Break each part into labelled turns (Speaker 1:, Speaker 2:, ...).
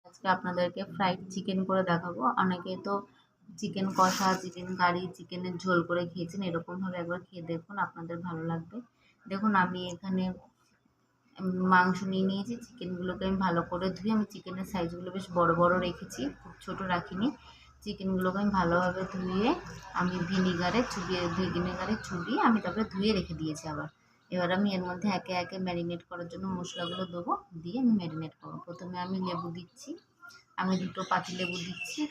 Speaker 1: আজকে আপনাদেরকে fried chicken করে দেখাবো। অনেকে তো চিকেন কষা, চিকেন কারি, চিকেনের ঝোল করে খেয়েছেন। এরকমভাবে একবার খেয়ে দেখুন, আপনাদের ভালো লাগবে। দেখুন আমি এখানে মাংস নিয়ে নিয়েছি। চিকেনগুলোকে আমি ভালো করে ধুয়ে, আমি চিকেনের সাইজগুলো বেশ বড় বড় রেখেছি, খুব ছোট রাখিনি। চিকেনগুলোকে আমি ভালোভাবে ধুয়ে আমি ভিনেগারে চুবিয়ে আমি তারপরে ধুয়ে রেখে দিয়েছি আবার। এবার আমি এর মধ্যে একে একে ম্যারিনেট করার জন্য মশলাগুলো দেবো, দিয়ে আমি ম্যারিনেট করবো। প্রথমে আমি লেবু দিচ্ছি, আমি 2টো পাতিলেবু দিচ্ছি।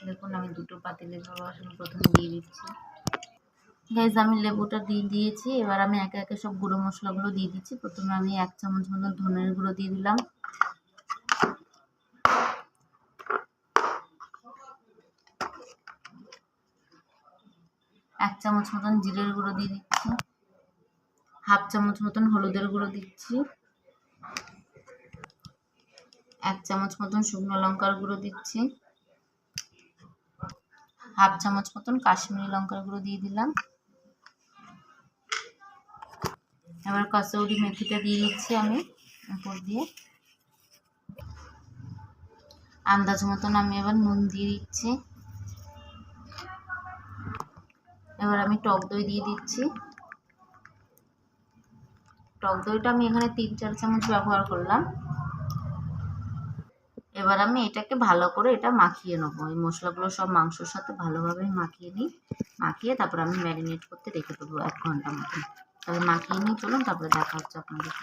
Speaker 1: দেখুন আমি 2টো পাতিলেবুর রস আমি প্রথমে দিয়ে দিচ্ছি। গাইজ আমি লেবুটা দিয়ে দিয়েছি। এবার আমি একে একে সব গুঁড়ো মশলাগুলো দিয়ে দিচ্ছি। প্রথমে আমি 1 চামচ মতো ধনের গুঁড়ো দিয়ে দিলাম, 1 চামচ মতন জিরের গুঁড়ো দিয়ে দিচ্ছি, 1/2 চামচ মতন হলুদের গুঁড়ো দিচ্ছি, 1 চামচ মতন শুকনো লঙ্কার গুঁড়ো দিচ্ছি, 1/2 চামচ মতন কাশ্মীরি লঙ্কার গুঁড়ো দিয়ে দিলাম। এবার কসুরি মেথিটা দিয়ে দিচ্ছি আমি উপর দিয়ে। আন্দাজ মতন আমি এবার নুন দিয়ে দিচ্ছি। এবার আমি টক দই দিয়ে দিচ্ছি। টক দইটা আমি এখানে 3-4 চামচ ব্যবহার করলাম। এবার আমি এটাকে ভালো করে এটা মাখিয়ে নেবো। এই মশলাগুলো সব মাংসর সাথে ভালোভাবে মাখিয়ে নিই। মাখিয়ে তারপর আমি ম্যারিনেট করতে রেখে দেবো 1 ঘন্টা মতন। তাহলে মাখিয়ে নিই, চলুন তারপরে দেখা হচ্ছে আপনাদের।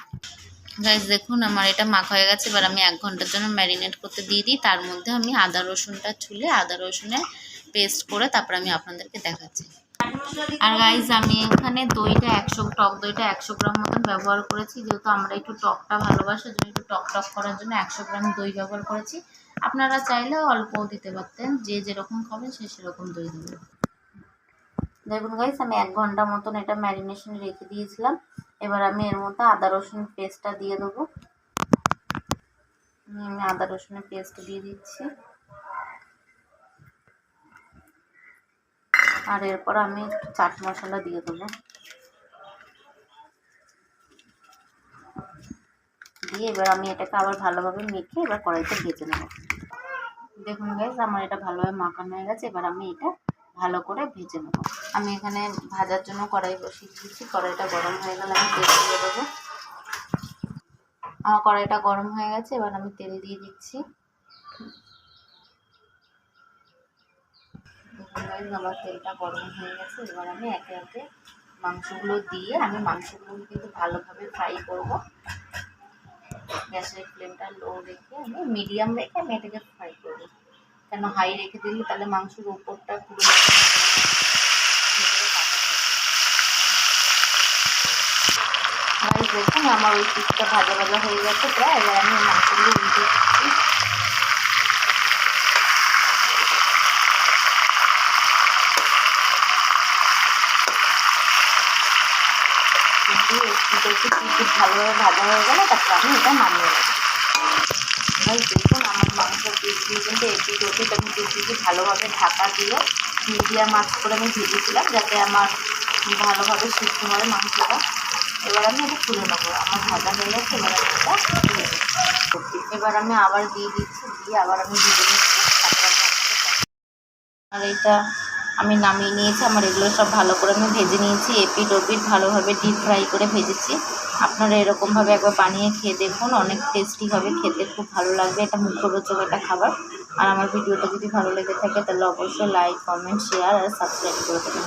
Speaker 1: গাইজ দেখুন আমার এটা মাখা হয়ে গেছে। এবার আমি 1 ঘন্টার জন্য ম্যারিনেট করতে দিয়ে দিই। তার মধ্যে আমি আদা রসুনটা ছুলে আদা রসুনের পেস্ট করে তারপর আমি আপনাদেরকে দেখাচ্ছি। আর গাইজ আমি এখানে টক দইটা 100 গ্রাম মতন ব্যবহার করেছি। যেহেতু আমরা একটু টকটা ভালোবাসি, জন্য একটু টক করার জন্য 100 গ্রাম দই ব্যবহার করেছি। আপনারা চাইলে অল্পও দিতে পারতেন, যে যেরকম খাবেন সে সেরকম দই দেবেন। দেখুন গাইজ আমি 1 ঘন্টা মতন এটা ম্যারিনেশনে রেখে দিয়েছিলাম। এবার আমি এর মধ্যে আদা রসুন পেস্টটা দিয়ে দেবো। আমি আদা রসুনের পেস্ট দিয়ে দিচ্ছি। আর এরপর আমি একটু চাট মশলা দিয়ে দেবো। দিয়ে এবার আমি এটাকে আবার ভালোভাবে মেখে এবার কড়াইতে ভেজে নেব। দেখুন গাইজ আমার এটা ভালোভাবে মাখানো হয়ে গেছে। এবার আমি এটা ভালো করে ভেজে নেব। আমি এখানে ভাজার জন্য কড়াই বসিয়ে দিয়েছি। কড়াইটা গরম হয়ে গেলে আমি তেল দিয়ে দেবো। আমার কড়াইটা গরম হয়ে গেছে। এবার আমি তেল দিয়ে দিচ্ছি। দেখুন গাইজ আমার তেলটা গরম হয়ে গেছে। এবার আমি একে একে মাংসগুলো দিয়ে আমি মাংসগুলো কিন্তু ভালোভাবে ফ্রাই করব। গ্যাসের ফ্লেমটা লো রেখে আমি মিডিয়াম রেখে আমি এটাকে ফ্রাই করব। কেন হাই রেখে দিলে তাহলে মাংসের উপরটা পুরো দেখুন আমার ওই পিসটা ভাজা ভাজা হয়ে গেছে প্রায়। এবার আমি মাংসগুলো উল্টে দিচ্ছি। একটু ভালোভাবে ভাজা হয়ে গেলে তারপর আমি এটা নামিয়ে নেব। দেখুন আমার মাংসের পিসগুলো কিন্তু এপিট আমি পিসগুলো ভালোভাবে ঢাকা দিয়ে মিডিয়াম আঁচ করে আমি ভেজেছিলাম, যাতে আমার ভালোভাবে সিদ্ধ হয় মাংসটা। এবার আমি এটা তুলে নেবো। আমার ভাজা হয়ে গেছে। এবার আমি এটা তুলে নেব। এবার আমি আবার দিয়ে দিচ্ছি, দিয়ে আবার আমি ভেজে নিচ্ছি। আর এটা আমি নামিয়ে নিয়েছি। আমার এগুলো সব ভালো করে আমি ভেজে নিয়েছি, এপিট ওপিট ভালোভাবে ডিপ ফ্রাই করে ভেজেছি। আপনারা এরকমভাবে একবার বানিয়ে খেয়ে দেখুন, অনেক টেস্টি হবে, খেতে খুব ভালো লাগবে। এটা মুখরোচক একটা খাবার। আর আমার ভিডিওটা যদি ভালো লেগে থাকে তাহলে অবশ্যই লাইক, কমেন্ট, শেয়ার আর সাবস্ক্রাইব করে দেবেন।